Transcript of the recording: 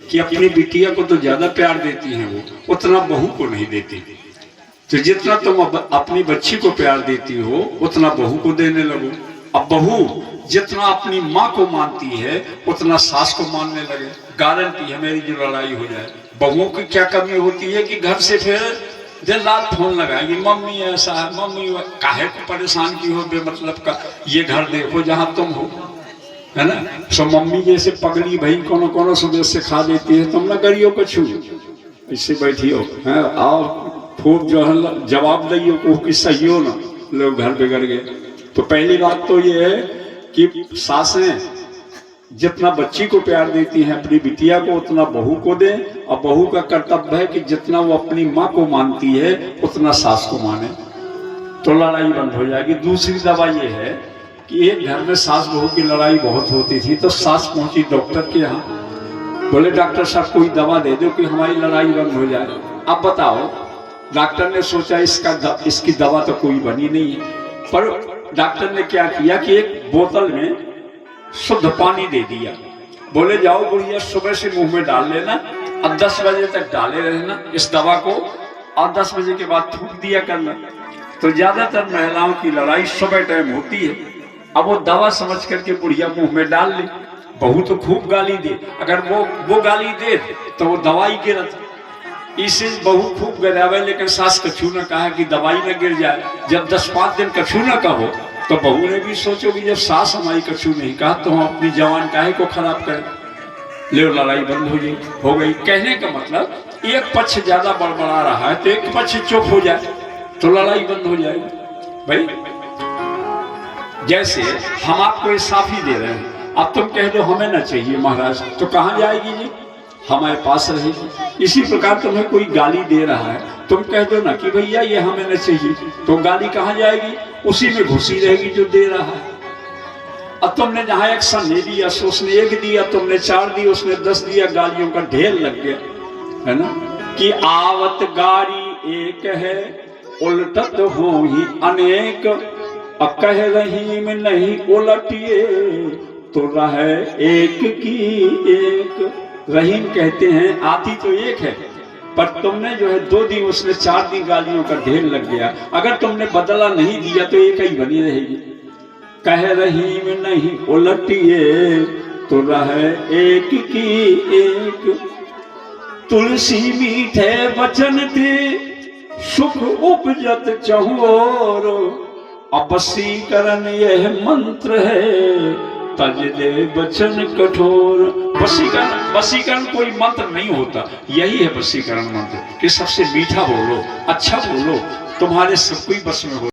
कि अपनी बिटिया को तो ज्यादा प्यार देती हैं वो, उतना बहू को नहीं देती। तो जितना तुम अपनी बच्ची को प्यार देती हो उतना बहू को देने लगो। अब बहू जितना अपनी माँ को मानती है उतना सास को मानने लगे। गारंटी है मेरी जो लड़ाई हो जाए। बहुओं की क्या कमी होती है कि घर से फिर दिन रात फोन लगाएगी, मम्मी ऐसा है, मम्मी काहे को परेशान की हो बेमतलब का, ये घर देखो जहाँ तुम हो, है ना। सो मम्मी जैसे पगड़ी भाई कोनो कोनो सुबह से खा देती है, तुम ना करियो कछु, इससे बैठी हो है और खूब जो है जवाब दियो को कि सही हो ना, लोग घर बिगड़ गए। तो पहली बात तो ये है कि सासें जितना बच्ची को प्यार देती हैं अपनी बिटिया को उतना बहू को दें, और बहू का कर्तव्य है कि जितना वो अपनी माँ को मानती है उतना सास को माने, तो लड़ाई बंद हो जाएगी। दूसरी दवा ये है कि एक घर में सास बहू की लड़ाई बहुत होती थी, तो सास पहुंची डॉक्टर के यहाँ, बोले डॉक्टर साहब कोई दवा दे दो कि हमारी लड़ाई बंद हो जाए। अब बताओ, डॉक्टर ने सोचा इसकी दवा तो कोई बनी नहीं है, पर डॉक्टर ने क्या किया कि एक बोतल में शुद्ध पानी दे दिया, बोले जाओ बुढ़िया सुबह से मुंह में डाल लेना और 10 बजे तक डाले रहना इस दवा को, और 10 बजे के बाद थूक दिया करना। तो ज्यादातर महिलाओं की लड़ाई सुबह टाइम होती है। अब वो दवा समझ करके बुढ़िया मुंह में डाल ले, बहू तो खूब गाली दे, अगर वो गाली दे तो वो दवाई गिरत, इसे बहू खूब गिरावे लेकिन सास कछू न कहा कि दवाई न गिर जाए। जब 10-5 दिन कछू न कहो तो बहू ने भी सोचो कि जब सास हमारी कछू नहीं कहा तो हम अपनी जवान काहे को खराब करें, ले लड़ाई बंद हो गई। कहने का मतलब एक पक्ष ज्यादा बड़बड़ा रहा है तो एक पक्ष चुप हो जाए तो लड़ाई बंद हो जाएगी। भाई जैसे हम आपको ये साफी दे रहे हैं, अब तुम कह दो हमें ना चाहिए महाराज, तो कहाँ जाएगी जी, हमारे पास रहेगी। इसी प्रकार तुम्हें कोई गाली दे रहा है, तुम कह दो ना कि भैया ये हमें न चाहिए, तो गाली कहाँ जाएगी, उसी में घुसी रहेगी जो दे रहा है। अब तुमने जहाँ एक्शन ले लिया, उसने 1 दिया, तुमने 4 दिया, उसने 10 दिया, गालियों का ढेर लग गया, है ना। कि आवत गाड़ी एक है उलटत हो ही अनेक, कह रही में नहीं उलटिए तो रहे एक की एक। रहीम कहते हैं आती तो एक है, पर तुमने जो है 2 दिन, उसने 4 दिन, गालियों का ढेर लग गया। अगर तुमने बदला नहीं दिया तो एक ही बनी रहेगी। कह रही में नहीं उलटिए तो रहे एक की एक। तुलसी मीठे वचन ते सुख उपजत चहुओर, वशीकरण यह मंत्र है तज दे वचन कठोर। वशीकरण कोई मंत्र नहीं होता, यही है वशीकरण मंत्र कि सबसे मीठा बोलो, अच्छा बोलो, तुम्हारे सब कोई बस में हो।